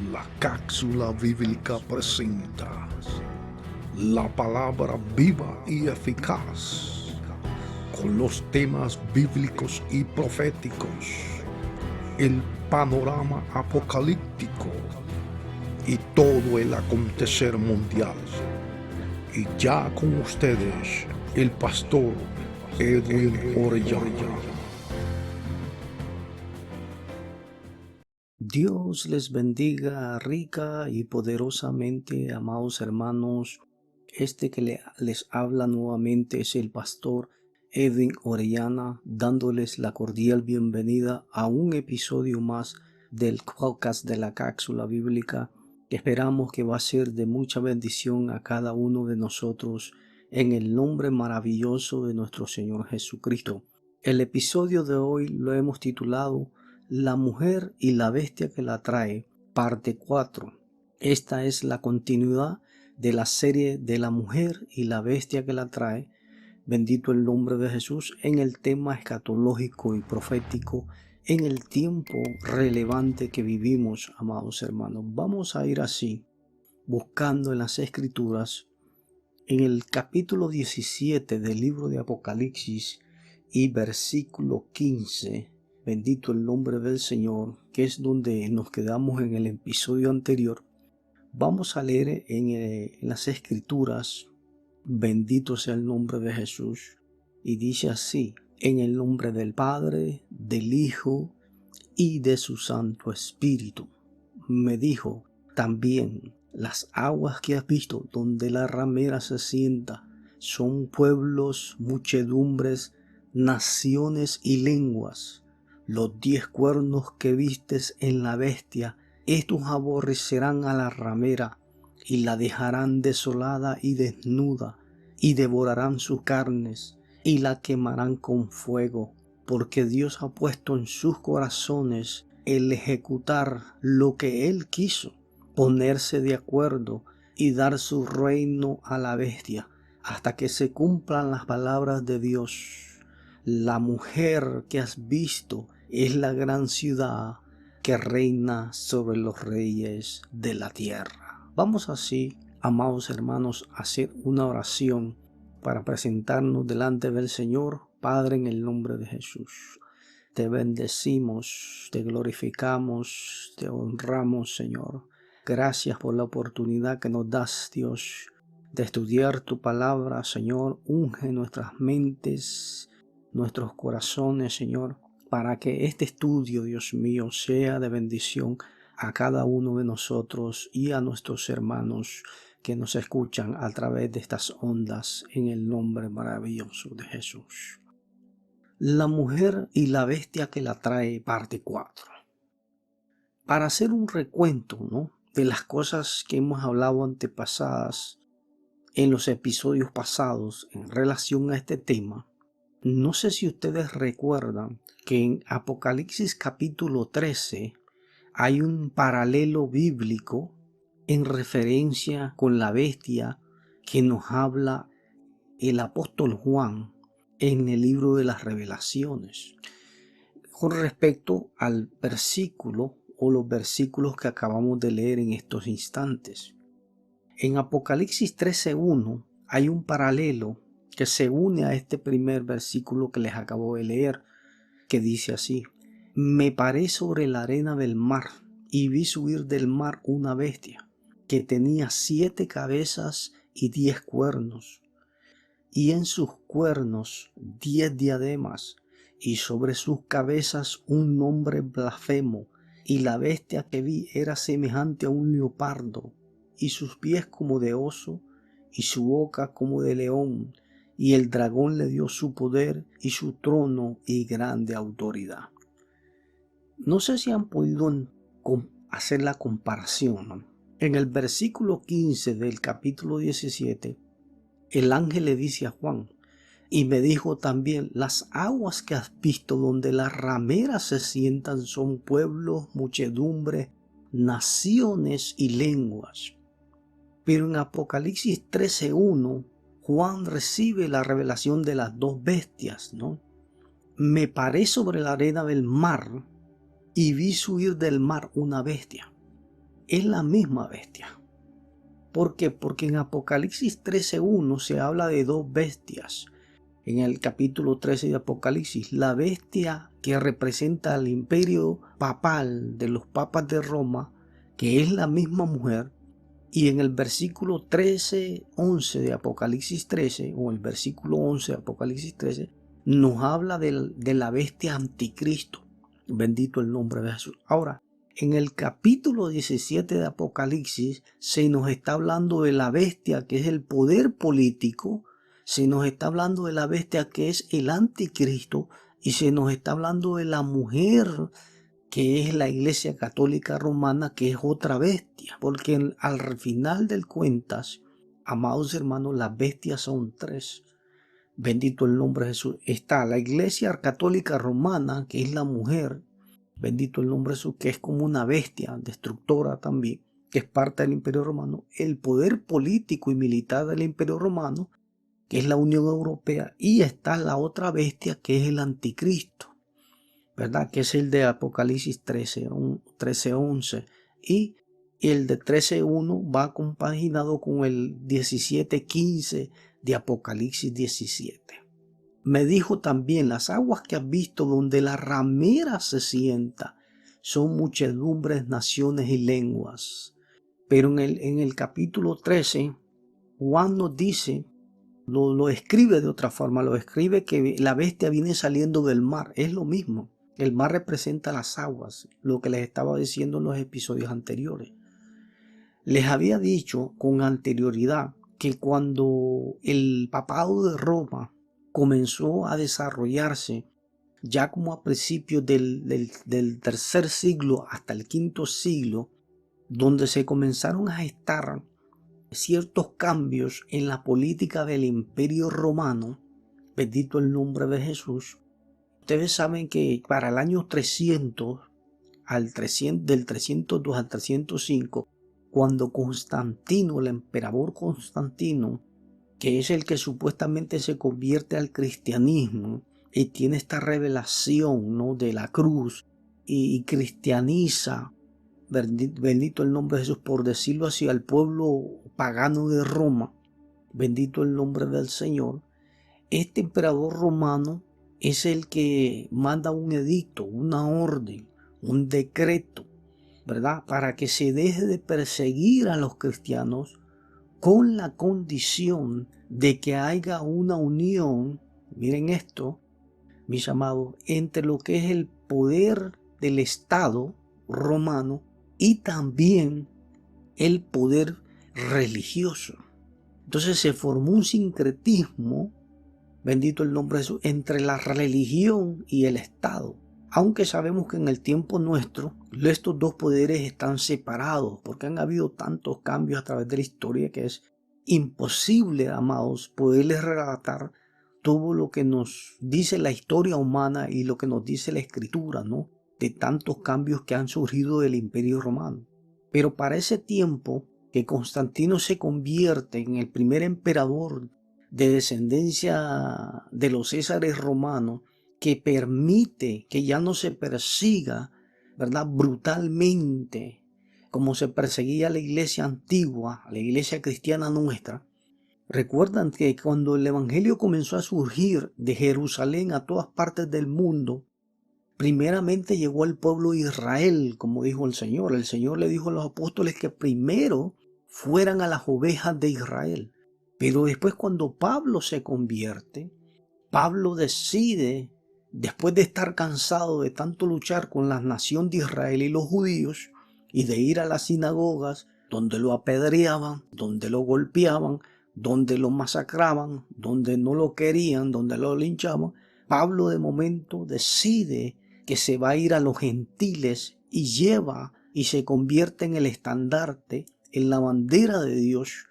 La cápsula bíblica presenta la palabra viva y eficaz con los temas bíblicos y proféticos, el panorama apocalíptico y todo el acontecer mundial. Y ya con ustedes, el pastor Edwin Orellana. Dios les bendiga rica y poderosamente, amados hermanos. Este que les habla nuevamente es el pastor Edwin Orellana, dándoles la cordial bienvenida a un episodio más del podcast de la cápsula bíblica, que esperamos que va a ser de mucha bendición a cada uno de nosotros en el nombre maravilloso de nuestro Señor Jesucristo. El episodio de hoy lo hemos titulado La mujer y la bestia que la trae, parte 4. Esta es la continuidad de la serie de la mujer y la bestia que la trae, bendito el nombre de Jesús, en el tema escatológico y profético, en el tiempo relevante que vivimos, amados hermanos. Vamos a ir así, buscando en las Escrituras, en el capítulo 17 del libro de Apocalipsis y versículo 15, bendito el nombre del Señor, que es donde nos quedamos en el episodio anterior. Vamos a leer en las Escrituras, bendito sea el nombre de Jesús, y dice así: en el nombre del Padre, del Hijo y de su Santo Espíritu. Me dijo también: las aguas que has visto donde la ramera se sienta son pueblos, muchedumbres, naciones y lenguas. Los 10 cuernos que vistes en la bestia, estos aborrecerán a la ramera y la dejarán desolada y desnuda, y devorarán sus carnes y la quemarán con fuego, porque Dios ha puesto en sus corazones el ejecutar lo que Él quiso, ponerse de acuerdo y dar su reino a la bestia, hasta que se cumplan las palabras de Dios. La mujer que has visto es la gran ciudad que reina sobre los reyes de la tierra. Vamos así, amados hermanos, a hacer una oración para presentarnos delante del Señor. Padre, en el nombre de Jesús, te bendecimos, te glorificamos, te honramos, Señor. Gracias por la oportunidad que nos das, Dios, de estudiar tu palabra, Señor. Unge nuestras mentes, nuestros corazones, Señor, para que este estudio, Dios mío, sea de bendición a cada uno de nosotros y a nuestros hermanos que nos escuchan a través de estas ondas, en el nombre maravilloso de Jesús. La mujer y la bestia que la trae, parte 4. Para hacer un recuento, ¿no?, de las cosas que hemos hablado antepasadas en los episodios pasados en relación a este tema, no sé si ustedes recuerdan que en Apocalipsis capítulo 13 hay un paralelo bíblico en referencia con la bestia que nos habla el apóstol Juan en el libro de las Revelaciones, con respecto al versículo o los versículos que acabamos de leer en estos instantes. En Apocalipsis 13:1 hay un paralelo que se une a este primer versículo que les acabo de leer, que dice así: me paré sobre la arena del mar y vi subir del mar una bestia que tenía 7 cabezas y 10 cuernos, y en sus cuernos 10 diademas, y sobre sus cabezas un nombre blasfemo. Y la bestia que vi era semejante a un leopardo, y sus pies como de oso, y su boca como de león, y el dragón le dio su poder y su trono y grande autoridad. No sé si han podido hacer la comparación, ¿no? En el versículo 15 del capítulo 17, el ángel le dice a Juan: y me dijo también, las aguas que has visto donde las rameras se sientan son pueblos, muchedumbre, naciones y lenguas. Pero en Apocalipsis 13:1, Juan recibe la revelación de las 2 bestias, ¿no? Me paré sobre la arena del mar y vi subir del mar una bestia. es la misma bestia. ¿Por qué? Porque en Apocalipsis 13:1 se habla de dos bestias. En el capítulo 13 de Apocalipsis, la bestia que representa al imperio papal de los papas de Roma, que es la misma mujer, y en el versículo 13:11 de Apocalipsis 13, o el versículo 11 de Apocalipsis 13, nos habla de la bestia anticristo. Bendito el nombre de Jesús. Ahora, en el capítulo 17 de Apocalipsis se nos está hablando de la bestia que es el poder político, se nos está hablando de la bestia que es el anticristo y se nos está hablando de la mujer que es la Iglesia Católica Romana, que es otra bestia, porque al final del cuentas, amados hermanos, las bestias son tres. Bendito el nombre de Jesús. Está la Iglesia Católica Romana, que es la mujer, bendito el nombre de Jesús, que es como una bestia destructora también, que es parte del Imperio Romano, el poder político y militar del Imperio Romano, que es la Unión Europea, y está la otra bestia que es el anticristo, ¿verdad? Que es el de Apocalipsis 13:11, y el de 13:1 va compaginado con el 17:15 de Apocalipsis 17. Me dijo también: las aguas que has visto donde la ramera se sienta son muchedumbres, naciones y lenguas. Pero en el capítulo 13, Juan nos dice, lo escribe de otra forma, lo escribe que la bestia viene saliendo del mar. Es lo mismo. El mar representa las aguas, lo que les estaba diciendo en los episodios anteriores. Les había dicho con anterioridad que cuando el papado de Roma comenzó a desarrollarse, ya como a principios del tercer siglo hasta el quinto siglo, donde se comenzaron a gestar ciertos cambios en la política del Imperio Romano, bendito el nombre de Jesús. Ustedes saben que para el año 300, del 302 al 305, cuando Constantino, el emperador Constantino, que es el que supuestamente se convierte al cristianismo y tiene esta revelación, ¿no?, de la cruz y cristianiza, bendito el nombre de Jesús, por decirlo así, al pueblo pagano de Roma, bendito el nombre del Señor. Este emperador romano es el que manda un edicto, una orden, un decreto, ¿verdad?, para que se deje de perseguir a los cristianos, con la condición de que haya una unión, miren esto, mis amados, entre lo que es el poder del Estado romano y también el poder religioso. Entonces se formó un sincretismo, bendito el nombre de Jesús, entre la religión y el Estado. Aunque sabemos que en el tiempo nuestro estos dos poderes están separados, porque han habido tantos cambios a través de la historia que es imposible, amados, poderles relatar todo lo que nos dice la historia humana y lo que nos dice la Escritura, ¿no?, de tantos cambios que han surgido del Imperio Romano. Pero para ese tiempo que Constantino se convierte en el primer emperador de descendencia de los Césares romanos, que permite que ya no se persiga, ¿verdad?, brutalmente, como se perseguía a la iglesia antigua, a la iglesia cristiana nuestra. Recuerdan que cuando el evangelio comenzó a surgir de Jerusalén a todas partes del mundo, primeramente llegó al pueblo de Israel, como dijo el Señor. El Señor le dijo a los apóstoles que primero fueran a las ovejas de Israel. Pero después, cuando Pablo se convierte, Pablo decide, después de estar cansado de tanto luchar con la nación de Israel y los judíos, y de ir a las sinagogas donde lo apedreaban, donde lo golpeaban, donde lo masacraban, donde no lo querían, donde lo linchaban, Pablo de momento decide que se va a ir a los gentiles y lleva y se convierte en el estandarte, en la bandera de Dios,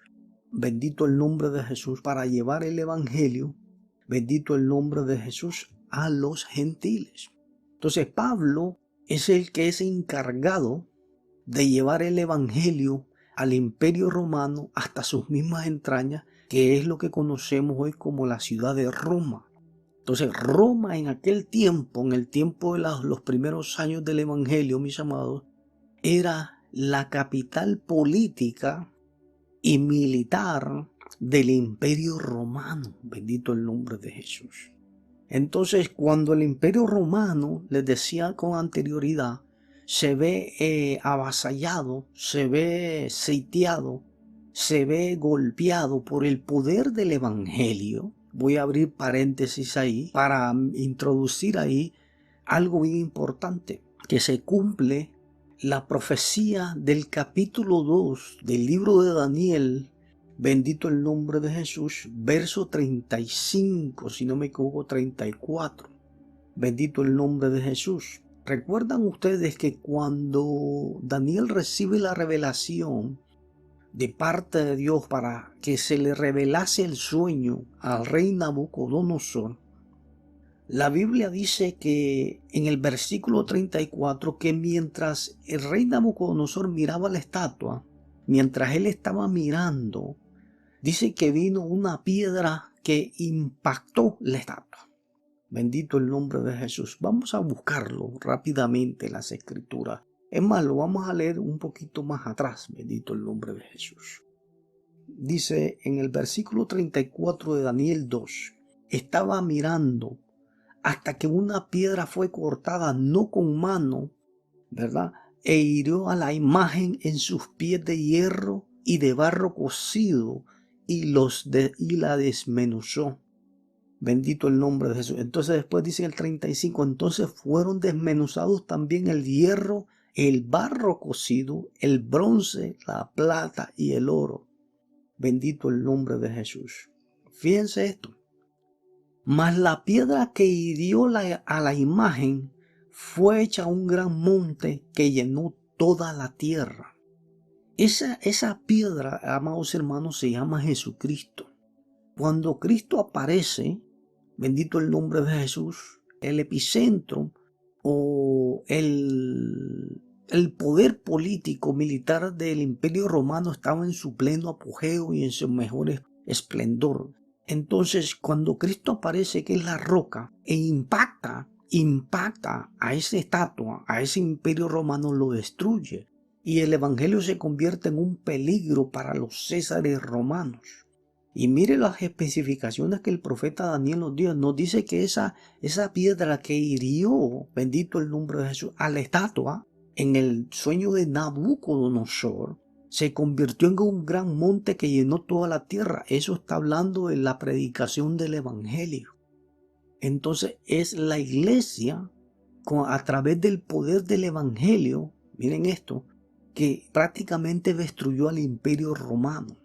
bendito el nombre de Jesús, para llevar el evangelio, bendito el nombre de Jesús, a los gentiles. Entonces Pablo es el que es encargado de llevar el evangelio al Imperio Romano hasta sus mismas entrañas, que es lo que conocemos hoy como la ciudad de Roma. Entonces Roma en aquel tiempo, en el tiempo de los primeros años del evangelio, mis amados, era la capital política y militar del Imperio Romano. Bendito el nombre de Jesús. Entonces, cuando el Imperio Romano, les decía con anterioridad, se ve avasallado, se ve sitiado, se ve golpeado por el poder del Evangelio. Voy a abrir paréntesis ahí para introducir ahí algo bien importante, que se cumple la profecía del capítulo 2 del libro de Daniel, bendito el nombre de Jesús, verso 35, si no me equivoco, 34. Bendito el nombre de Jesús. ¿Recuerdan ustedes que cuando Daniel recibe la revelación de parte de Dios para que se le revelase el sueño al rey Nabucodonosor? La Biblia dice que en el versículo 34 que mientras el rey Nabucodonosor miraba la estatua, mientras él estaba mirando, dice que vino una piedra que impactó la estatua. Bendito el nombre de Jesús. Vamos a buscarlo rápidamente en las Escrituras. Es más, lo vamos a leer un poquito más atrás. Bendito el nombre de Jesús. Dice en el versículo 34 de Daniel 2, estaba mirando hasta que una piedra fue cortada, no con mano, ¿verdad? E hirió a la imagen en sus pies de hierro y de barro cocido y la desmenuzó. Bendito el nombre de Jesús. Entonces después dice el 35, entonces fueron desmenuzados también el hierro, el barro cocido, el bronce, la plata y el oro. Bendito el nombre de Jesús. Fíjense esto. Mas la piedra que hirió a la imagen fue hecha un gran monte que llenó toda la tierra. Esa piedra, amados hermanos, se llama Jesucristo. Cuando Cristo aparece, bendito el nombre de Jesús, el epicentro o el poder político militar del Imperio Romano estaba en su pleno apogeo y en su mejor esplendor. Entonces, cuando Cristo aparece, que es la roca, e impacta a esa estatua, a ese Imperio Romano, lo destruye. Y el Evangelio se convierte en un peligro para los césares romanos. Y mire las especificaciones que el profeta Daniel nos dio. Nos dice que esa piedra que hirió, bendito el nombre de Jesús, a la estatua en el sueño de Nabucodonosor, se convirtió en un gran monte que llenó toda la tierra. Eso está hablando de la predicación del Evangelio. Entonces es la iglesia, a través del poder del Evangelio, miren esto, que prácticamente destruyó al Imperio Romano.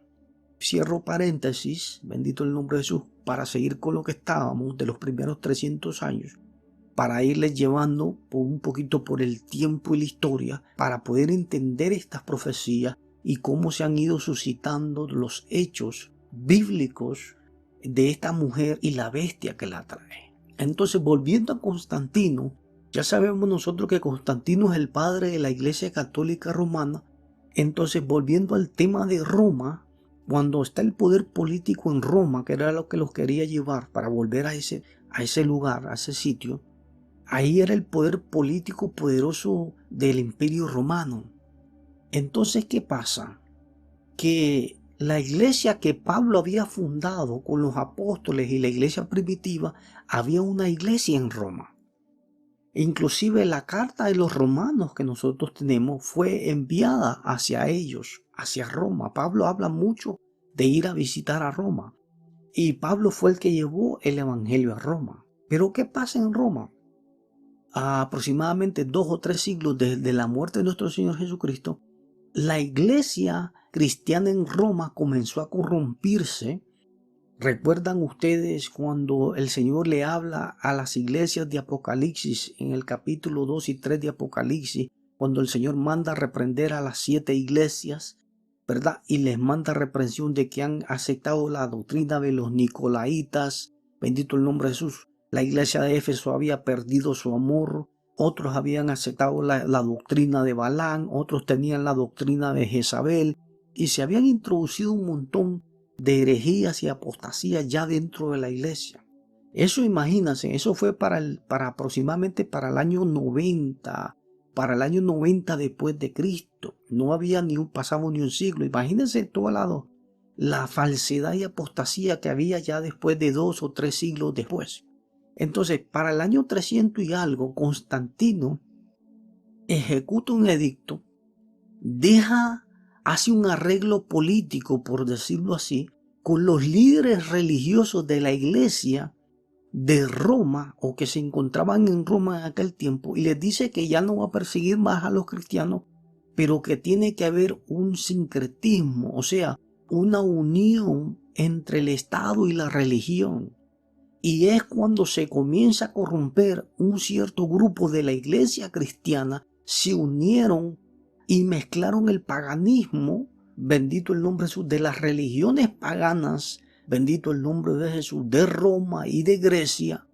Cierro paréntesis, bendito el nombre de Jesús, para seguir con lo que estábamos de los primeros 300 años, para irles llevando un poquito por el tiempo y la historia, para poder entender estas profecías y cómo se han ido suscitando los hechos bíblicos de esta mujer y la bestia que la trae. Entonces, volviendo a Constantino, ya sabemos nosotros que Constantino es el padre de la Iglesia Católica Romana. Entonces, volviendo al tema de Roma, cuando está el poder político en Roma, que era lo que los quería llevar para volver a ese lugar, a ese sitio, ahí era el poder político poderoso del Imperio Romano. Entonces, ¿qué pasa? Que la iglesia que Pablo había fundado con los apóstoles y la iglesia primitiva, había una iglesia en Roma. Inclusive la carta de los romanos que nosotros tenemos fue enviada hacia ellos, hacia Roma. Pablo habla mucho de ir a visitar a Roma. Y Pablo fue el que llevó el evangelio a Roma. Pero ¿qué pasa en Roma? A aproximadamente 2 o 3 siglos desde la muerte de nuestro Señor Jesucristo, la iglesia cristiana en Roma comenzó a corrompirse. ¿Recuerdan ustedes cuando el Señor le habla a las iglesias de Apocalipsis en el capítulo 2 y 3 de Apocalipsis? Cuando el Señor manda a reprender a las 7 iglesias, ¿verdad? Y les manda reprensión de que han aceptado la doctrina de los nicolaitas. Bendito el nombre de Jesús. La iglesia de Éfeso había perdido su amor. Otros habían aceptado la doctrina de Balaam, otros tenían la doctrina de Jezabel y se habían introducido un montón de herejías y apostasías ya dentro de la iglesia. Eso, imagínense, eso fue aproximadamente para el año 90, para el año 90 después de Cristo. No había pasaba ni un siglo. Imagínense todo lado la falsedad y apostasía que había ya después de 2 o 3 siglos después. Entonces, para el año 300 y algo, Constantino ejecuta un edicto, hace un arreglo político, por decirlo así, con los líderes religiosos de la iglesia de Roma, o que se encontraban en Roma en aquel tiempo, y les dice que ya no va a perseguir más a los cristianos, pero que tiene que haber un sincretismo, o sea, una unión entre el Estado y la religión. Y es cuando se comienza a corromper un cierto grupo de la iglesia cristiana, se unieron y mezclaron el paganismo, bendito el nombre de Jesús, de las religiones paganas, bendito el nombre de Jesús, de Roma y de Grecia,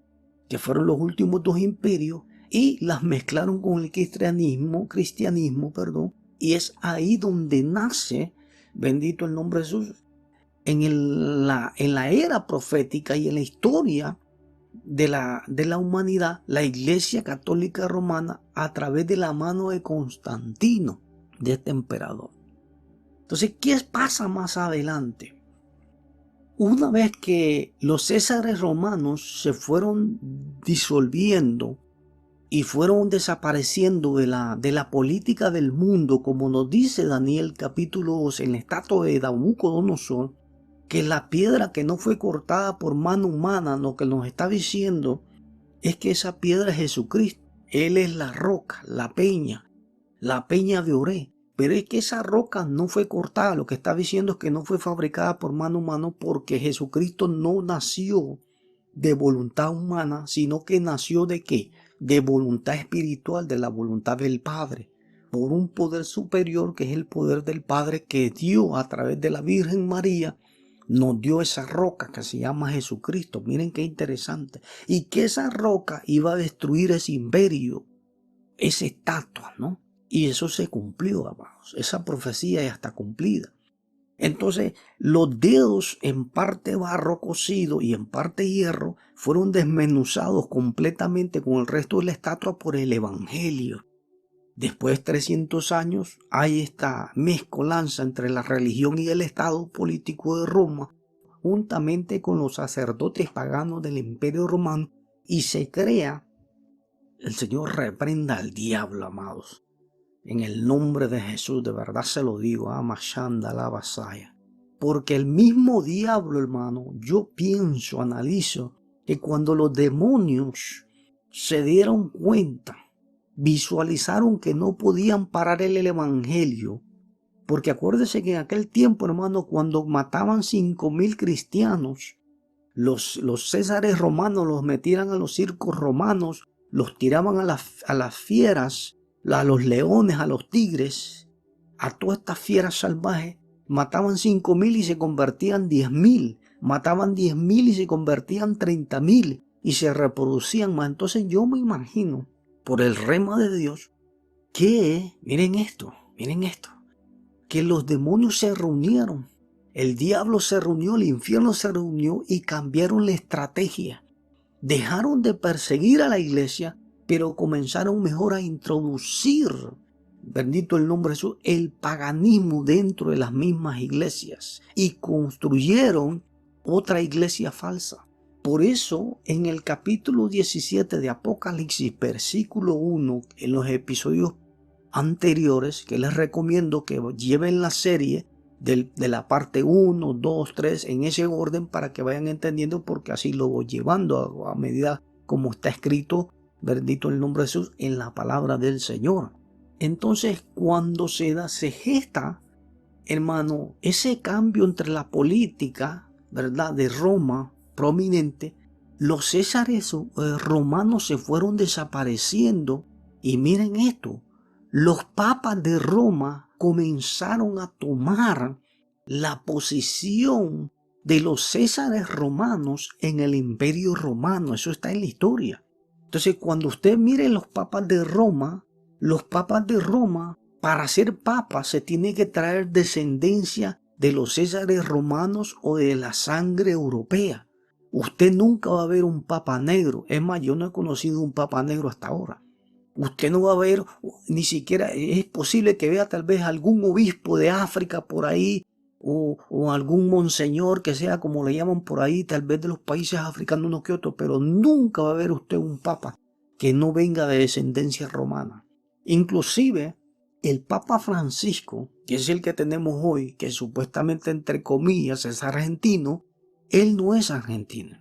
que fueron los últimos 2 imperios, y las mezclaron con el cristianismo, y es ahí donde nace, bendito el nombre de Jesús, en la era profética y en la historia de la humanidad, la Iglesia Católica Romana, a través de la mano de Constantino, de este emperador. Entonces, ¿qué pasa más adelante? Una vez que los césares romanos se fueron disolviendo y fueron desapareciendo de la política del mundo, como nos dice Daniel capítulo 2 en la estatua de Nabucodonosor, que la piedra que no fue cortada por mano humana, lo que nos está diciendo es que esa piedra es Jesucristo. Él es la roca, la peña de Oré. Pero es que esa roca no fue cortada. Lo que está diciendo es que no fue fabricada por mano humana, porque Jesucristo no nació de voluntad humana, sino que nació ¿de qué? De voluntad espiritual, de la voluntad del Padre, por un poder superior que es el poder del Padre, que dio a través de la Virgen María, nos dio esa roca que se llama Jesucristo. Miren qué interesante. Y que esa roca iba a destruir ese imperio, esa estatua, ¿no? Y eso se cumplió, amados. Esa profecía ya está cumplida. Entonces, los dedos en parte barro cocido y en parte hierro fueron desmenuzados completamente con el resto de la estatua por el Evangelio. Después de 300 años hay esta mezcolanza entre la religión y el Estado político de Roma, juntamente con los sacerdotes paganos del Imperio Romano, y se crea, el Señor reprenda al diablo, amados. En el nombre de Jesús, de verdad se lo digo, Amashanda la Basaya. Porque el mismo diablo, hermano, yo pienso, analizo, que cuando los demonios se dieron cuenta, visualizaron que no podían parar el evangelio, porque acuérdese que en aquel tiempo, hermano, cuando mataban 5,000 cristianos, los césares romanos los metían a los circos romanos, los tiraban a las fieras, a los leones, a los tigres, a todas estas fieras salvajes. Mataban 5,000 y se convertían 10,000, mataban 10,000 y se convertían 30,000 y se reproducían más. Entonces yo me imagino, por el rema de Dios, que, miren esto, que los demonios se reunieron, el diablo se reunió, el infierno se reunió y cambiaron la estrategia. Dejaron de perseguir a la iglesia, pero comenzaron mejor a introducir, bendito el nombre de Jesús, el paganismo dentro de las mismas iglesias y construyeron otra iglesia falsa. Por eso, en el capítulo 17 de Apocalipsis, versículo 1, en los episodios anteriores, que les recomiendo que lleven la serie de la parte 1, 2, 3, en ese orden para que vayan entendiendo, porque así lo voy llevando a medida como está escrito, bendito el nombre de Jesús, en la palabra del Señor. Entonces, cuando se gesta, hermano, ese cambio entre la política, ¿verdad?, de Roma prominente, los césares romanos se fueron desapareciendo. Y miren esto, los papas de Roma comenzaron a tomar la posición de los césares romanos en el imperio romano. Eso está en la historia. Entonces, cuando usted mire los papas de Roma, para ser papa se tiene que traer descendencia de los césares romanos o de la sangre europea. Usted nunca va a ver un papa negro. Es más, yo no he conocido un papa negro hasta ahora. Usted no va a ver, ni siquiera es posible que vea tal vez algún obispo de África por ahí, o algún monseñor que sea como le llaman por ahí, tal vez de los países africanos uno que otro, pero nunca va a ver usted un papa que no venga de descendencia romana. Inclusive el Papa Francisco, que es el que tenemos hoy, que supuestamente entre comillas es argentino, él no es argentino.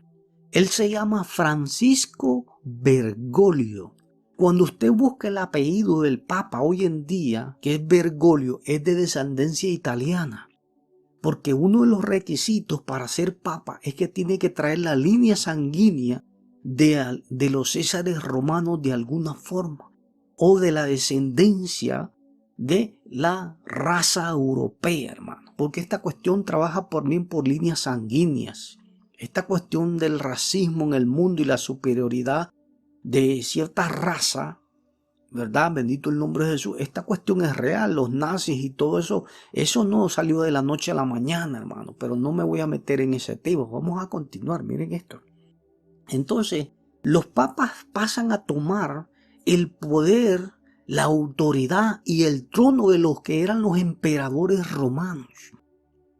Él se llama Francisco Bergoglio. Cuando usted busca el apellido del Papa hoy en día, que es Bergoglio, es de descendencia italiana. Porque uno de los requisitos para ser Papa es que tiene que traer la línea sanguínea de los césares romanos de alguna forma, o de la descendencia de la raza europea, hermano. Porque esta cuestión trabaja bien por líneas sanguíneas. Esta cuestión del racismo en el mundo y la superioridad de cierta raza, ¿verdad? Bendito el nombre de Jesús. Esta cuestión es real, los nazis y todo eso, eso no salió de la noche a la mañana, hermano, pero no me voy a meter en ese tema. Vamos a continuar, miren esto. Entonces, los papas pasan a tomar el poder, la autoridad y el trono de los que eran los emperadores romanos.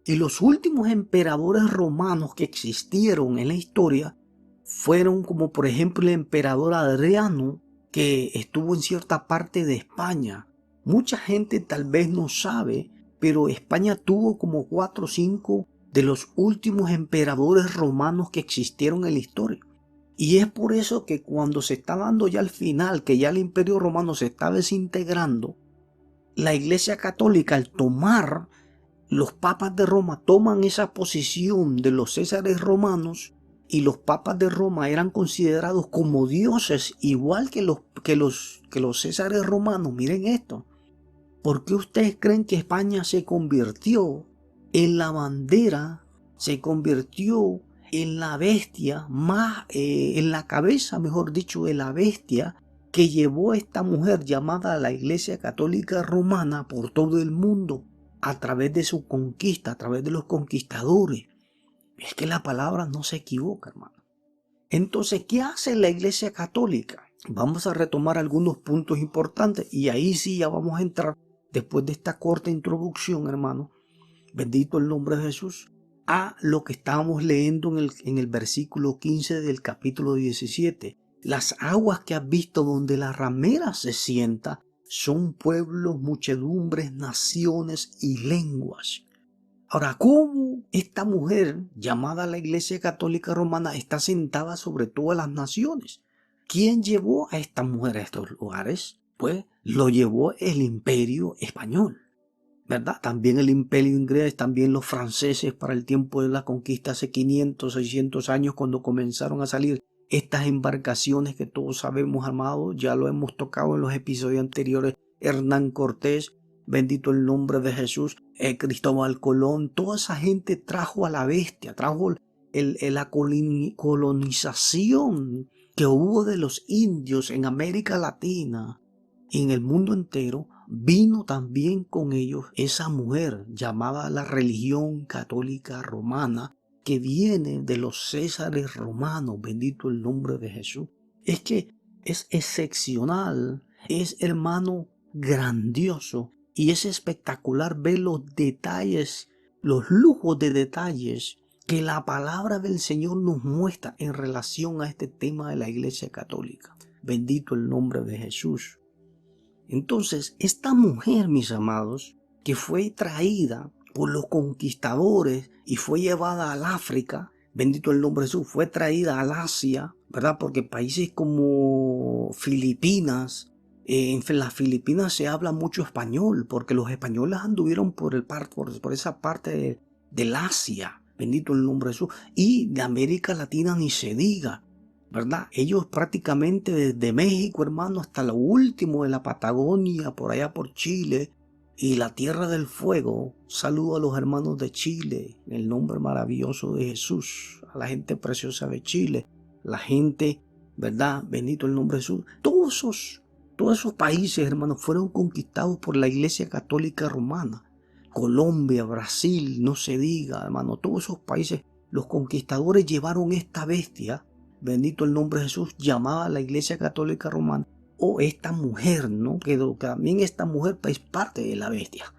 Y los últimos emperadores romanos que existieron en la historia fueron como por ejemplo el emperador Adriano, que estuvo en cierta parte de España. Mucha gente tal vez no sabe, pero España tuvo como 4 o 5 de los últimos emperadores romanos que existieron en la historia. Y es por eso que cuando se está dando ya al final, que ya el imperio romano se está desintegrando, la Iglesia Católica al tomar, los papas de Roma toman esa posición de los césares romanos, y los papas de Roma eran considerados como dioses igual que los césares romanos. Miren esto. ¿Por qué ustedes creen que España se convirtió en la bandera, se convirtió en la bestia más, en la cabeza, mejor dicho, de la bestia que llevó a esta mujer llamada la Iglesia Católica Romana por todo el mundo a través de su conquista, a través de los conquistadores? Es que la palabra no se equivoca, hermano. Entonces, ¿qué hace la Iglesia Católica? Vamos a retomar algunos puntos importantes y ahí sí ya vamos a entrar, después de esta corta introducción, hermano, bendito el nombre de Jesús, a lo que estábamos leyendo en el versículo 15 del capítulo 17. Las aguas que has visto donde la ramera se sienta son pueblos, muchedumbres, naciones y lenguas. Ahora, ¿cómo esta mujer llamada la Iglesia Católica Romana está sentada sobre todas las naciones? ¿Quién llevó a esta mujer a estos lugares? Pues lo llevó el Imperio Español, ¿verdad? También el Imperio Inglés, también los franceses para el tiempo de la conquista hace 500, 600 años cuando comenzaron a salir estas embarcaciones que todos sabemos, amados, ya lo hemos tocado en los episodios anteriores, Hernán Cortés, bendito el nombre de Jesús, Cristóbal Colón, toda esa gente trajo a la bestia, trajo la colonización que hubo de los indios en América Latina y en el mundo entero. Vino también con ellos esa mujer llamada la religión católica romana, que viene de los césares romanos, bendito el nombre de Jesús. Es que es excepcional, es, hermano, grandioso. Y es espectacular ver los detalles, los lujos de detalles que la palabra del Señor nos muestra en relación a este tema de la Iglesia Católica. Bendito el nombre de Jesús. Entonces, esta mujer, mis amados, que fue traída por los conquistadores y fue llevada al África, bendito el nombre de Jesús, fue traída al Asia, ¿verdad? Porque países como Filipinas, en las Filipinas se habla mucho español, porque los españoles anduvieron por esa parte del Asia, bendito el nombre de Jesús, y de América Latina ni se diga, ¿verdad? Ellos prácticamente desde México, hermano, hasta lo último de la Patagonia, por allá por Chile y la Tierra del Fuego. Saludo a los hermanos de Chile, en el nombre maravilloso de Jesús, a la gente preciosa de Chile, la gente, ¿verdad? Bendito el nombre de Jesús. Todos esos países, hermanos, fueron conquistados por la Iglesia Católica Romana. Colombia, Brasil, no se diga, hermano, todos esos países, los conquistadores llevaron esta bestia, bendito el nombre de Jesús, llamada la Iglesia Católica Romana, o esta mujer, ¿no? Que también esta mujer es parte de la bestia,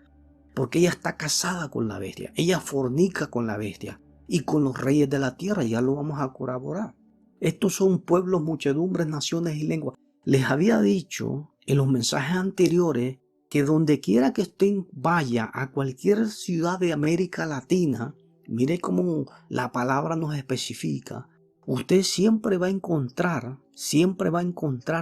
porque ella está casada con la bestia, ella fornica con la bestia y con los reyes de la tierra, ya lo vamos a corroborar. Estos son pueblos, muchedumbres, naciones y lenguas. Les había dicho en los mensajes anteriores que donde quiera que estén, vaya a cualquier ciudad de América Latina, mire cómo la palabra nos especifica, usted siempre va a encontrar,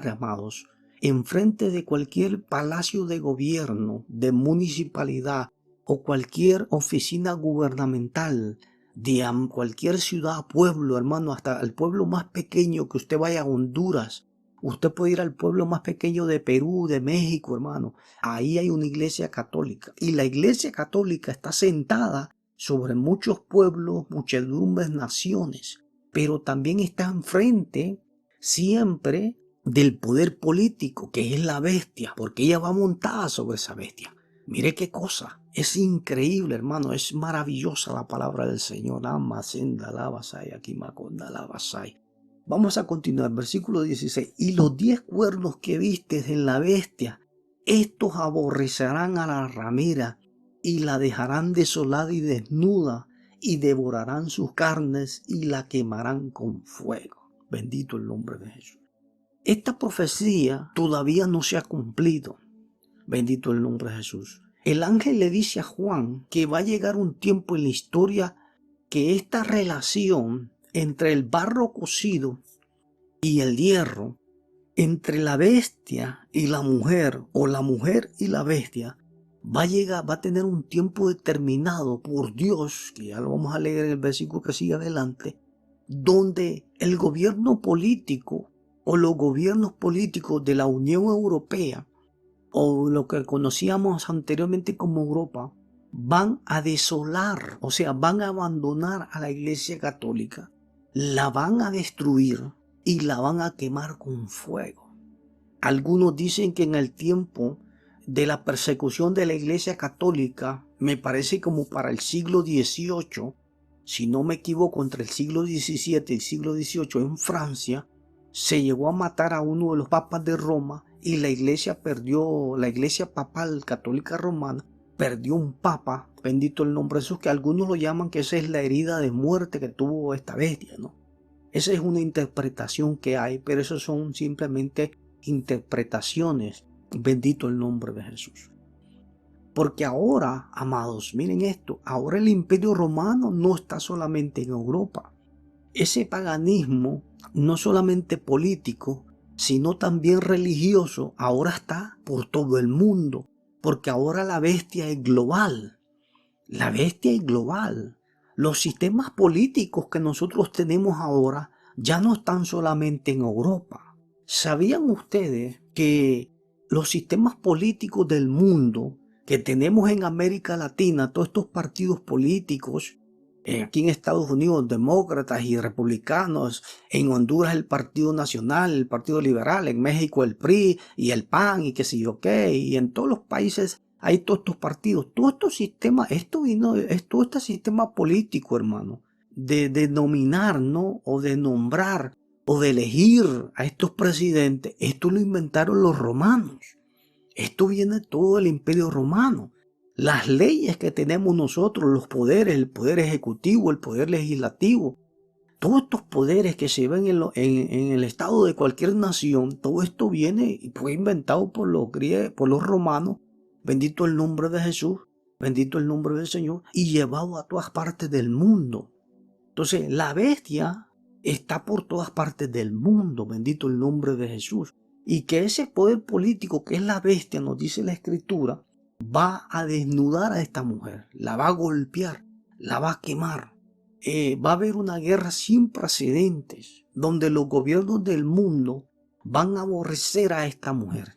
amados, enfrente de cualquier palacio de gobierno, de municipalidad o cualquier oficina gubernamental, de cualquier ciudad, pueblo, hermano, hasta el pueblo más pequeño que usted vaya a Honduras. Usted puede ir al pueblo más pequeño de Perú, de México, hermano. Ahí hay una iglesia católica. Y la iglesia católica está sentada sobre muchos pueblos, muchedumbres, naciones. Pero también está enfrente siempre del poder político, que es la bestia, porque ella va montada sobre esa bestia. Mire qué cosa. Es increíble, hermano. Es maravillosa la palabra del Señor. Vamos a continuar. Versículo 16. Y los 10 cuernos que vistes en la bestia, estos aborrecerán a la ramera y la dejarán desolada y desnuda, y devorarán sus carnes y la quemarán con fuego. Bendito el nombre de Jesús. Esta profecía todavía no se ha cumplido. Bendito el nombre de Jesús. El ángel le dice a Juan que va a llegar un tiempo en la historia que esta relación entre el barro cocido y el hierro, entre la bestia y la mujer, o la mujer y la bestia, va a tener un tiempo determinado por Dios, que ya lo vamos a leer en el versículo que sigue adelante, donde el gobierno político o los gobiernos políticos de la Unión Europea, o lo que conocíamos anteriormente como Europa, van a desolar, o sea, van a abandonar a la Iglesia Católica, la van a destruir y la van a quemar con fuego. Algunos dicen que en el tiempo de la persecución de la Iglesia Católica, me parece como para el siglo XVIII, si no me equivoco, entre el siglo XVII y el siglo XVIII en Francia, se llegó a matar a uno de los papas de Roma y la iglesia papal católica romana perdió un papa, bendito el nombre de Jesús, que algunos lo llaman que esa es la herida de muerte que tuvo esta bestia, ¿no? Esa es una interpretación que hay, pero eso son simplemente interpretaciones, bendito el nombre de Jesús. Porque ahora, amados, miren esto, ahora el imperio romano no está solamente en Europa. Ese paganismo, no solamente político, sino también religioso, ahora está por todo el mundo, porque ahora la bestia es global. La bestia es global. Los sistemas políticos que nosotros tenemos ahora ya no están solamente en Europa. ¿Sabían ustedes que los sistemas políticos del mundo que tenemos en América Latina, todos estos partidos políticos, aquí en Estados Unidos, demócratas y republicanos, en Honduras el Partido Nacional, el Partido Liberal, en México el PRI y el PAN y qué sé yo qué, y en todos los países hay todos estos partidos, todos estos sistemas, todo este sistema político, hermano, de nominar, ¿no? O de nombrar, o de elegir a estos presidentes, esto lo inventaron los romanos. Esto viene todo del Imperio Romano. Las leyes que tenemos nosotros, los poderes, el poder ejecutivo, el poder legislativo, todos estos poderes que se ven en el estado de cualquier nación, todo esto viene y fue inventado por los romanos, bendito el nombre de Jesús, bendito el nombre del Señor, y llevado a todas partes del mundo. Entonces, la bestia está por todas partes del mundo, bendito el nombre de Jesús. Y que ese poder político que es la bestia, nos dice la Escritura, va a desnudar a esta mujer, la va a golpear, la va a quemar. Va a haber una guerra sin precedentes, donde los gobiernos del mundo van a aborrecer a esta mujer,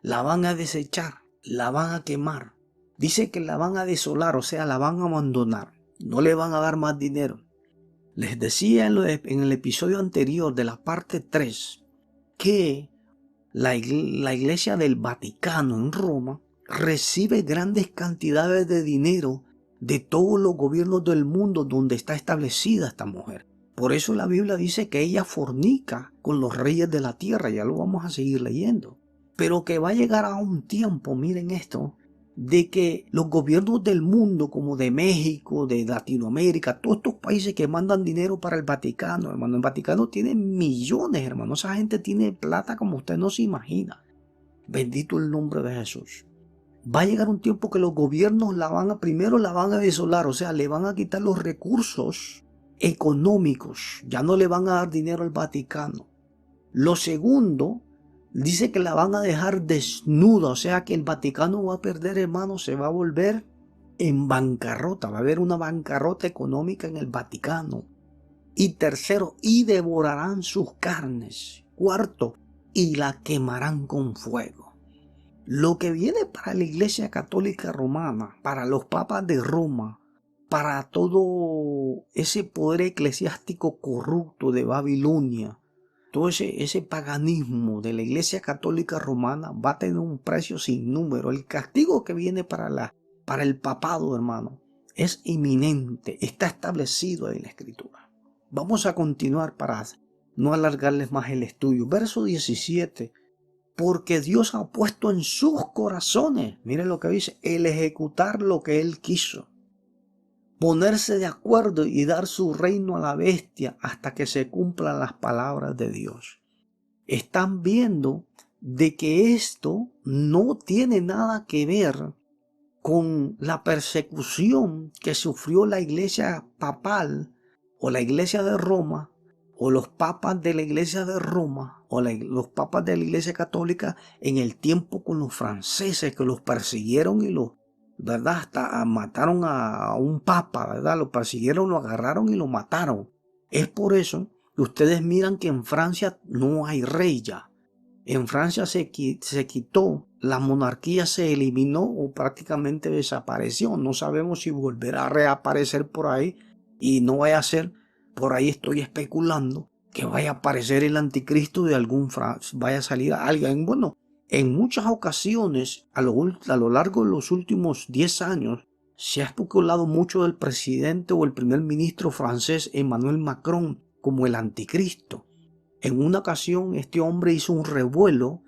la van a desechar, la van a quemar. Dice que la van a desolar, o sea, la van a abandonar, no le van a dar más dinero. Les decía en el episodio anterior de la parte 3 que la iglesia del Vaticano en Roma recibe grandes cantidades de dinero de todos los gobiernos del mundo donde está establecida esta mujer. Por eso la Biblia dice que ella fornica con los reyes de la tierra, ya lo vamos a seguir leyendo. Pero que va a llegar a un tiempo, miren esto, de que los gobiernos del mundo, como de México, de Latinoamérica, todos estos países que mandan dinero para el Vaticano, hermano, el Vaticano tiene millones, hermano, esa gente tiene plata como usted no se imagina. Bendito el nombre de Jesús. Va a llegar un tiempo que los gobiernos primero la van a desolar, o sea, le van a quitar los recursos económicos, ya no le van a dar dinero al Vaticano. Lo segundo, dice que la van a dejar desnuda, o sea que el Vaticano va a perder, hermano, se va a volver en bancarrota, va a haber una bancarrota económica en el Vaticano. Y tercero, y devorarán sus carnes. Cuarto, y la quemarán con fuego. Lo que viene para la Iglesia Católica Romana, para los papas de Roma, para todo ese poder eclesiástico corrupto de Babilonia, todo ese paganismo de la Iglesia Católica Romana va a tener un precio sin número. El castigo que viene para el papado, hermano, es inminente, está establecido en la Escritura. Vamos a continuar para no alargarles más el estudio. Verso 17. Porque Dios ha puesto en sus corazones, miren lo que dice, el ejecutar lo que Él quiso. Ponerse de acuerdo y dar su reino a la bestia hasta que se cumplan las palabras de Dios. Están viendo de que esto no tiene nada que ver con la persecución que sufrió la iglesia papal o la iglesia de Roma o los papas de la iglesia de Roma o los papas de la iglesia católica en el tiempo con los franceses que los persiguieron y ¿verdad? Hasta mataron a un papa, ¿verdad? Lo persiguieron, lo agarraron y lo mataron. Es por eso que ustedes miran que en Francia no hay rey ya. En Francia se quitó, la monarquía se eliminó o prácticamente desapareció. No sabemos si volverá a reaparecer por ahí y no vaya a ser, por ahí estoy especulando, que vaya a aparecer el anticristo de vaya a salir alguien. Bueno, en muchas ocasiones, a lo largo de los últimos 10 años, se ha especulado mucho del presidente o el primer ministro francés Emmanuel Macron como el anticristo. En una ocasión, este hombre hizo un revuelo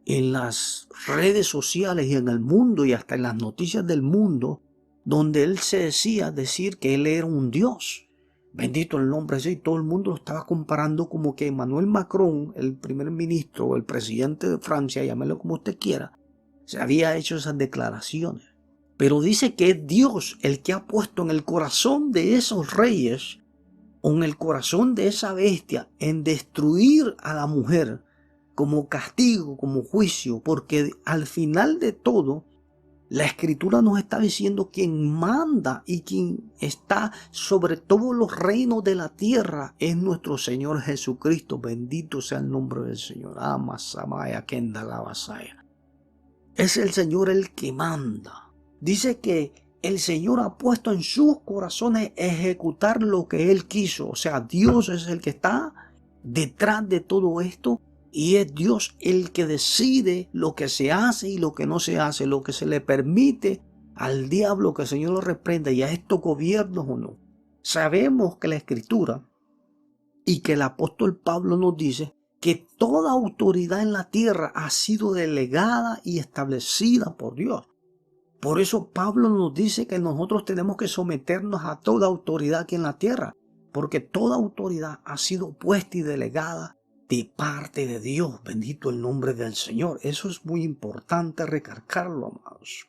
en las redes sociales y en el mundo y hasta en las noticias del mundo, donde él se decir que él era un dios. Bendito el nombre de Dios, y todo el mundo lo estaba comparando como que Emmanuel Macron, el primer ministro o el presidente de Francia, llámelo como usted quiera, se había hecho esas declaraciones. Pero dice que es Dios el que ha puesto en el corazón de esos reyes o en el corazón de esa bestia en destruir a la mujer como castigo, como juicio, porque al final de todo, la Escritura nos está diciendo quién manda y quien está sobre todos los reinos de la tierra es nuestro Señor Jesucristo. Bendito sea el nombre del Señor. Amasamaya Kendalabasaya. Es el Señor el que manda. Dice que el Señor ha puesto en sus corazones ejecutar lo que Él quiso. O sea, Dios es el que está detrás de todo esto. Y es Dios el que decide lo que se hace y lo que no se hace, lo que se le permite al diablo, que el Señor lo reprenda, y a estos gobiernos o no. Sabemos que la Escritura y que el apóstol Pablo nos dice que toda autoridad en la tierra ha sido delegada y establecida por Dios. Por eso Pablo nos dice que nosotros tenemos que someternos a toda autoridad aquí en la tierra, porque toda autoridad ha sido puesta y delegada de parte de Dios. Bendito el nombre del Señor. Eso es muy importante recalcarlo, amados.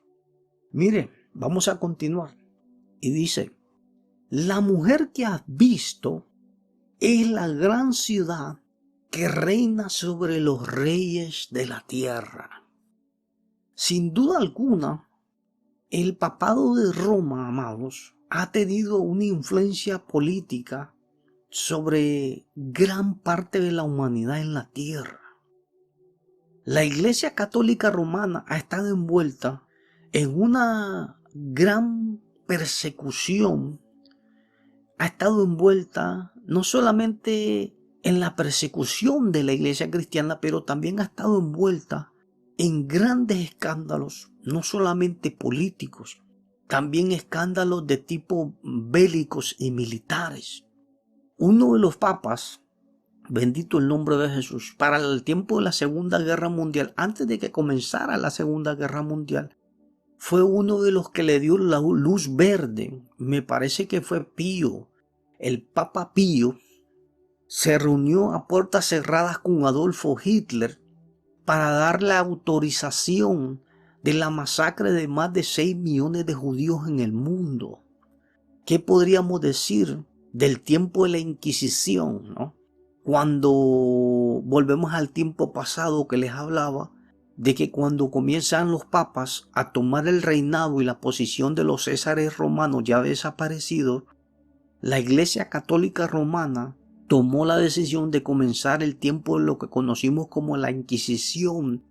Mire, vamos a continuar. Y dice, la mujer que has visto es la gran ciudad que reina sobre los reyes de la tierra. Sin duda alguna, el papado de Roma, amados, ha tenido una influencia política sobre gran parte de la humanidad en la tierra. La Iglesia Católica Romana ha estado envuelta en una gran persecución, ha estado envuelta no solamente en la persecución de la Iglesia cristiana, pero también ha estado envuelta en grandes escándalos, no solamente políticos, también escándalos de tipo bélicos y militares. Uno de los papas, bendito el nombre de Jesús, para el tiempo de la Segunda Guerra Mundial, antes de que comenzara la Segunda Guerra Mundial, fue uno de los que le dio la luz verde. Me parece que fue Pío. El Papa Pío se reunió a puertas cerradas con Adolfo Hitler para dar la autorización de la masacre de más de 6 millones de judíos en el mundo. ¿Qué podríamos decir del tiempo de la Inquisición, ¿no? Cuando volvemos al tiempo pasado que les hablaba, de que cuando comienzan los papas a tomar el reinado y la posición de los césares romanos ya desaparecidos, la Iglesia Católica Romana tomó la decisión de comenzar el tiempo de lo que conocimos como la Inquisición,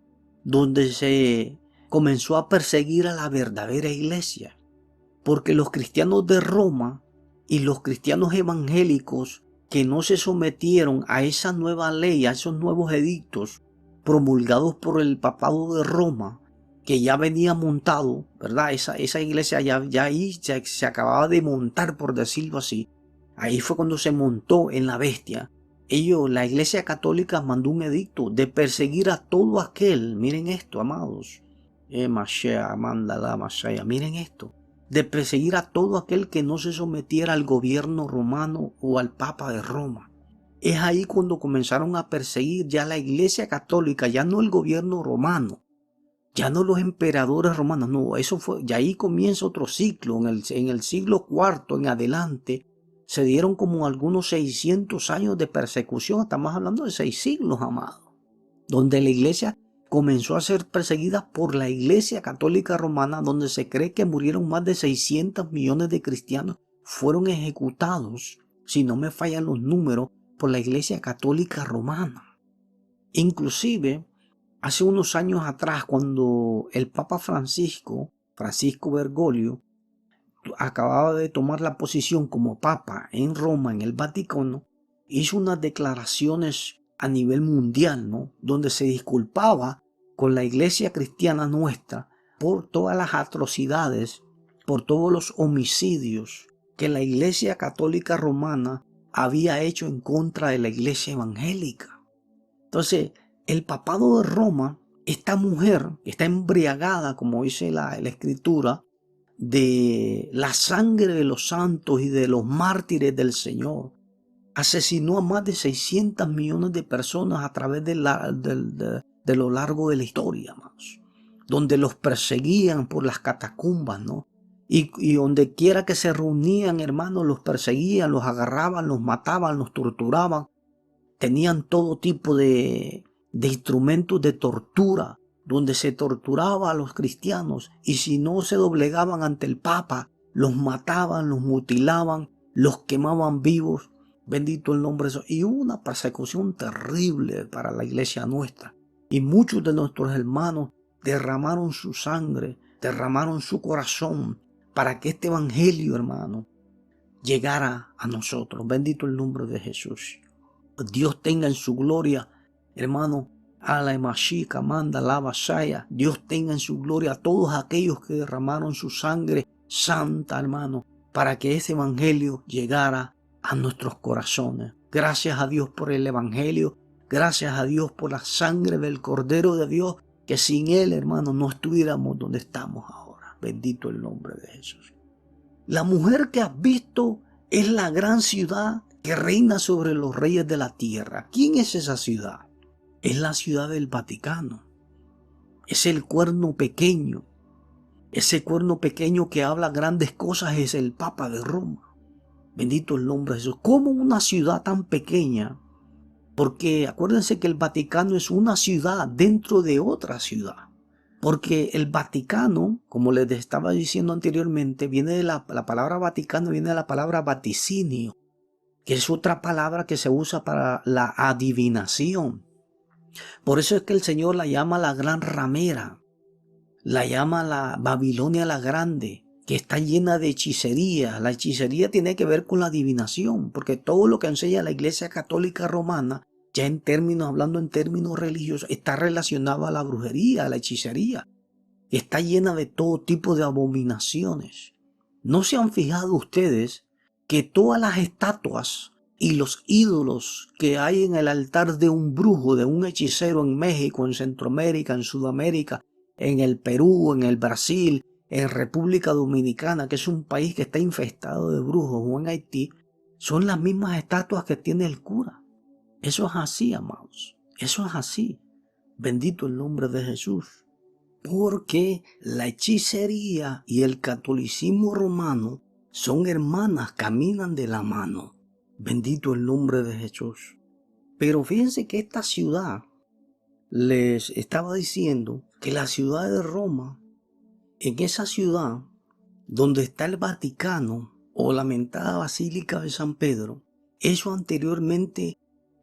donde se comenzó a perseguir a la verdadera iglesia, porque los cristianos de Roma y los cristianos evangélicos que no se sometieron a esa nueva ley, a esos nuevos edictos promulgados por el papado de Roma, que ya venía montado, ¿verdad? Esa iglesia ya ahí se acababa de montar, por decirlo así. Ahí fue cuando se montó en la bestia. La Iglesia Católica mandó un edicto de perseguir a todo aquel, miren esto, amados, miren esto, de perseguir a todo aquel que no se sometiera al gobierno romano o al Papa de Roma. Es ahí cuando comenzaron a perseguir ya la Iglesia Católica, ya no el gobierno romano, ya no los emperadores romanos, no, eso fue, ya ahí comienza otro ciclo, en el siglo IV en adelante, se dieron como algunos 600 años de persecución, estamos hablando de 6 siglos, amados, donde la iglesia comenzó a ser perseguida por la Iglesia Católica Romana, donde se cree que murieron más de 600 millones de cristianos, fueron ejecutados, si no me fallan los números, por la Iglesia Católica Romana. Inclusive, hace unos años atrás, cuando el Papa Francisco Bergoglio, acababa de tomar la posición como Papa en Roma, en el Vaticano, hizo unas declaraciones a nivel mundial, ¿no? Donde se disculpaba con la iglesia cristiana nuestra por todas las atrocidades, por todos los homicidios que la Iglesia Católica Romana había hecho en contra de la iglesia evangélica. Entonces, el papado de Roma, esta mujer está embriagada, como dice la Escritura, de la sangre de los santos y de los mártires del Señor. Asesinó a más de 600 millones de personas a través de lo largo de la historia, amados, donde los perseguían por las catacumbas, ¿no? Y donde quiera que se reunían, hermanos, los perseguían, los agarraban, los mataban, los torturaban. Tenían todo tipo de instrumentos de tortura, donde se torturaba a los cristianos, y si no se doblegaban ante el Papa, los mataban, los mutilaban, los quemaban vivos. Bendito el nombre de Dios. Y hubo una persecución terrible para la iglesia nuestra. Y muchos de nuestros hermanos derramaron su sangre, derramaron su corazón para que este evangelio, hermano, llegara a nosotros. Bendito el nombre de Jesús. Dios tenga en su gloria, hermano, a la Emashika, manda la vasalla. Dios tenga en su gloria a todos aquellos que derramaron su sangre santa, hermano, para que ese evangelio llegara a nuestros corazones. Gracias a Dios por el evangelio. Gracias a Dios por la sangre del Cordero de Dios, que sin él, hermano, no estuviéramos donde estamos ahora. Bendito el nombre de Jesús. La mujer que has visto es la gran ciudad que reina sobre los reyes de la tierra. ¿Quién es esa ciudad? Es la ciudad del Vaticano. Es el cuerno pequeño. Ese cuerno pequeño que habla grandes cosas es el Papa de Roma. Bendito el nombre de Jesús. ¿Cómo una ciudad tan pequeña? Porque acuérdense que el Vaticano es una ciudad dentro de otra ciudad. Porque el Vaticano, como les estaba diciendo anteriormente, viene de la palabra Vaticano, viene de la palabra vaticinio, que es otra palabra que se usa para la adivinación. Por eso es que el Señor la llama la gran ramera, la llama la Babilonia la grande, que está llena de hechicería. La hechicería tiene que ver con la adivinación, porque todo lo que enseña la Iglesia Católica Romana, ya hablando en términos religiosos, está relacionado a la brujería, a la hechicería. Está llena de todo tipo de abominaciones. ¿No se han fijado ustedes que todas las estatuas y los ídolos que hay en el altar de un brujo, de un hechicero en México, en Centroamérica, en Sudamérica, en el Perú, en el Brasil, en República Dominicana, que es un país que está infestado de brujos, o en Haití, son las mismas estatuas que tiene el cura. Eso es así, amados. Eso es así. Bendito el nombre de Jesús. Porque la hechicería y el catolicismo romano son hermanas, caminan de la mano. Bendito el nombre de Jesús. Pero fíjense que esta ciudad, les estaba diciendo que la ciudad de Roma, en esa ciudad donde está el Vaticano o la mentada Basílica de San Pedro, eso anteriormente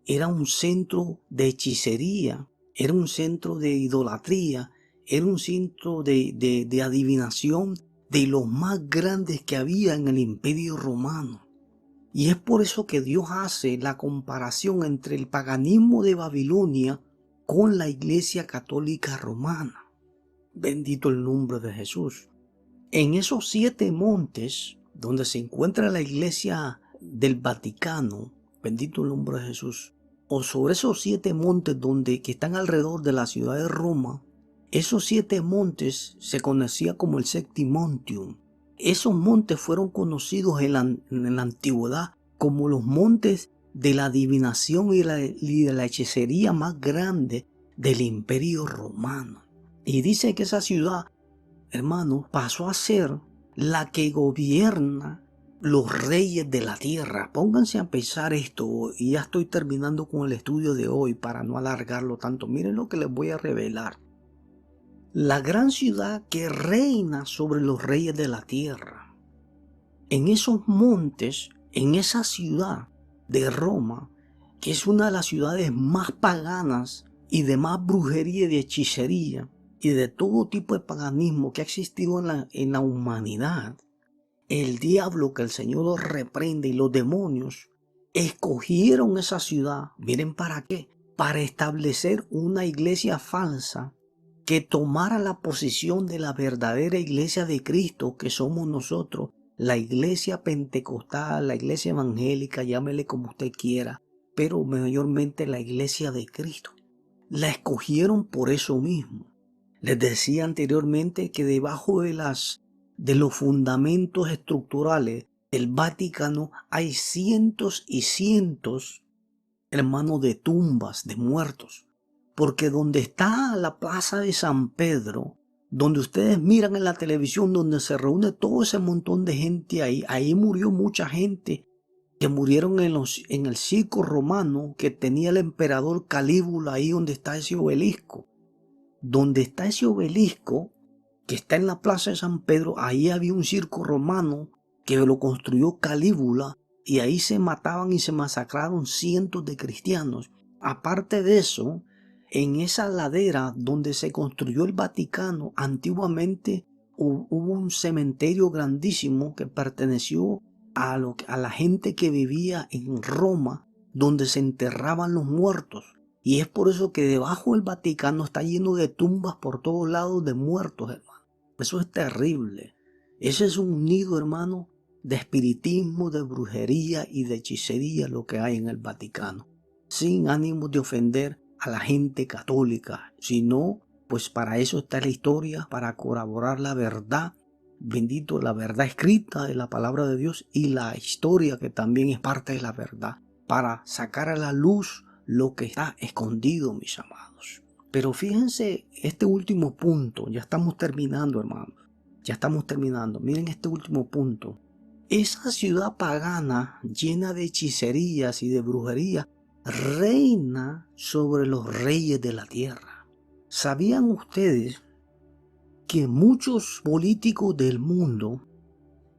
era un centro de hechicería, era un centro de idolatría, era un centro de adivinación de los más grandes que había en el Imperio Romano. Y es por eso que Dios hace la comparación entre el paganismo de Babilonia con la Iglesia Católica Romana. Bendito el nombre de Jesús. En esos 7 montes donde se encuentra la Iglesia del Vaticano, bendito el nombre de Jesús, o sobre esos 7 montes que están alrededor de la ciudad de Roma, esos 7 montes se conocía como el Septimontium. Esos montes fueron conocidos en la antigüedad como los montes de la adivinación y de la hechicería más grande del Imperio Romano. Y dice que esa ciudad, hermano, pasó a ser la que gobierna los reyes de la tierra. Pónganse a pensar esto, y ya estoy terminando con el estudio de hoy para no alargarlo tanto. Miren lo que les voy a revelar. La gran ciudad que reina sobre los reyes de la tierra. En esos montes, en esa ciudad de Roma, que es una de las ciudades más paganas y de más brujería y de hechicería y de todo tipo de paganismo que ha existido en la humanidad, el diablo, que el Señor los reprende, y los demonios escogieron esa ciudad. Miren para qué. Para establecer una iglesia falsa que tomara la posición de la verdadera iglesia de Cristo, que somos nosotros, la iglesia pentecostal, la iglesia evangélica, llámele como usted quiera, pero mayormente la iglesia de Cristo. La escogieron por eso mismo. Les decía anteriormente que debajo de los fundamentos estructurales del Vaticano hay cientos y cientos, hermanos, de tumbas de muertos. Porque donde está la plaza de San Pedro, donde ustedes miran en la televisión, donde se reúne todo ese montón de gente ahí murió mucha gente que murieron en el circo romano que tenía el emperador Calígula, ahí donde está ese obelisco. Donde está ese obelisco, que está en la plaza de San Pedro, ahí había un circo romano que lo construyó Calígula, y ahí se mataban y se masacraron cientos de cristianos. Aparte de eso, en esa ladera donde se construyó el Vaticano, antiguamente hubo un cementerio grandísimo que perteneció a la gente que vivía en Roma, donde se enterraban los muertos. Y es por eso que debajo del Vaticano está lleno de tumbas por todos lados de muertos, hermano. Eso es terrible. Ese es un nido, hermano, de espiritismo, de brujería y de hechicería lo que hay en el Vaticano. Sin ánimo de ofender a la gente católica, sino pues para eso está la historia, para corroborar la verdad, bendito, la verdad escrita de la palabra de Dios, y la historia que también es parte de la verdad, para sacar a la luz lo que está escondido, mis amados. Pero fíjense este último punto, ya estamos terminando, hermanos, ya estamos terminando. Miren este último punto. Esa ciudad pagana llena de hechicerías y de brujería reina sobre los reyes de la tierra. ¿Sabían ustedes que muchos políticos del mundo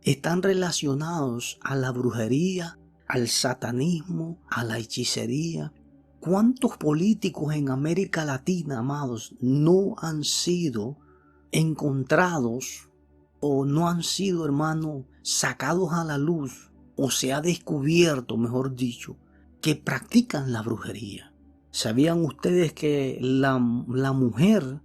están relacionados a la brujería, al satanismo, a la hechicería? ¿Cuántos políticos en América Latina, amados, no han sido encontrados o no han sido, hermano, sacados a la luz, o se ha descubierto, mejor dicho, que practican la brujería? ¿Sabían ustedes que la mujer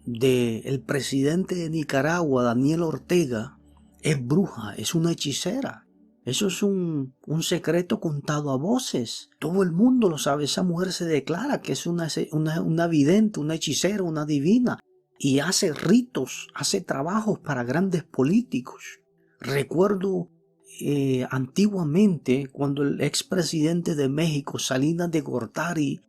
del presidente de Nicaragua, Daniel Ortega, es bruja, es una hechicera? Eso es un secreto contado a voces. Todo el mundo lo sabe. Esa mujer se declara que es una vidente, una hechicera, una divina. Y hace ritos, hace trabajos para grandes políticos. Recuerdo antiguamente cuando el expresidente de México, Salinas de Gortari,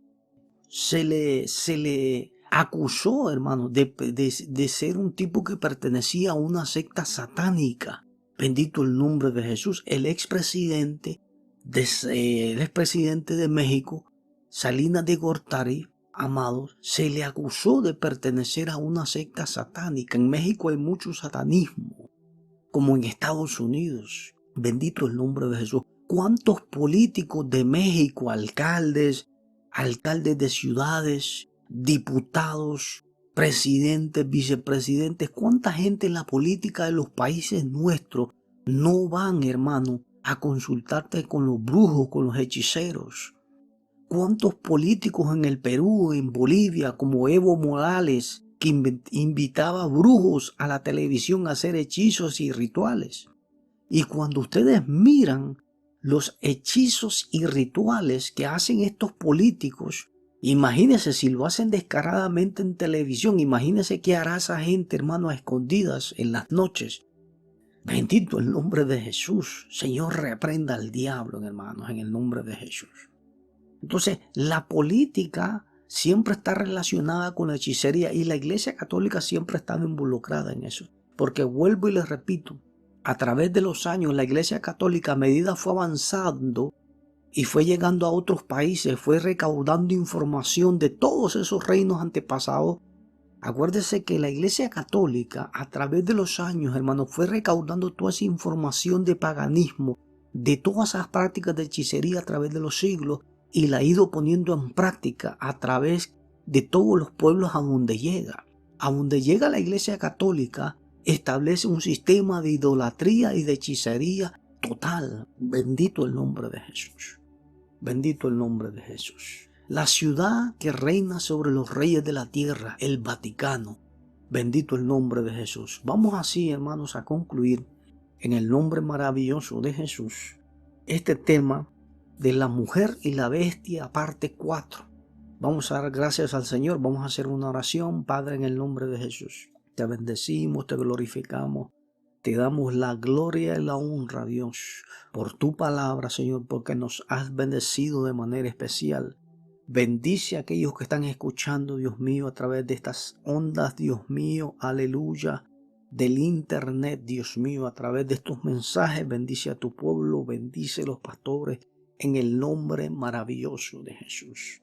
se le acusó, hermano, de ser un tipo que pertenecía a una secta satánica. Bendito el nombre de Jesús. El expresidente de México, Salinas de Gortari, amados, se le acusó de pertenecer a una secta satánica. En México hay mucho satanismo, como en Estados Unidos. Bendito el nombre de Jesús. ¿Cuántos políticos de México, alcaldes de ciudades, diputados, presidentes, vicepresidentes, cuánta gente en la política de los países nuestros no van, hermano, a consultarte con los brujos, con los hechiceros? ¿Cuántos políticos en el Perú, en Bolivia, como Evo Morales, que invitaba brujos a la televisión a hacer hechizos y rituales? Y cuando ustedes miran los hechizos y rituales que hacen estos políticos, imagínense si lo hacen descaradamente en televisión, imagínense qué hará esa gente, hermano, a escondidas en las noches. Bendito el nombre de Jesús. Señor, reprenda al diablo, hermanos, en el nombre de Jesús. Entonces, la política siempre está relacionada con la hechicería y la Iglesia Católica siempre ha estado involucrada en eso. Porque vuelvo y les repito, a través de los años la Iglesia Católica a medida fue avanzando y fue llegando a otros países, fue recaudando información de todos esos reinos antepasados. Acuérdese que la Iglesia Católica a través de los años, hermano, fue recaudando toda esa información de paganismo, de todas esas prácticas de hechicería a través de los siglos y la ha ido poniendo en práctica a través de todos los pueblos a donde llega. A donde llega la Iglesia Católica, establece un sistema de idolatría y de hechicería total. Bendito el nombre de Jesús. Bendito el nombre de Jesús. La ciudad que reina sobre los reyes de la tierra, el Vaticano. Bendito el nombre de Jesús. Vamos así, hermanos, a concluir en el nombre maravilloso de Jesús este tema de la mujer y la bestia, parte 4. Vamos a dar gracias al Señor. Vamos a hacer una oración. Padre, en el nombre de Jesús, te bendecimos, te glorificamos, te damos la gloria y la honra, Dios, por tu palabra, Señor, porque nos has bendecido de manera especial. Bendice a aquellos que están escuchando, Dios mío, a través de estas ondas, Dios mío, aleluya, del internet, Dios mío, a través de estos mensajes. Bendice a tu pueblo, bendice a los pastores, en el nombre maravilloso de Jesús.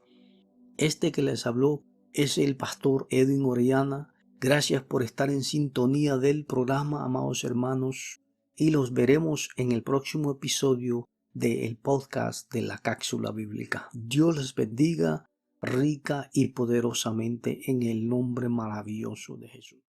Este que les habló es el pastor Edwin Orellana. Gracias por estar en sintonía del programa, amados hermanos, y los veremos en el próximo episodio del podcast de la Cápsula Bíblica. Dios les bendiga rica y poderosamente en el nombre maravilloso de Jesús.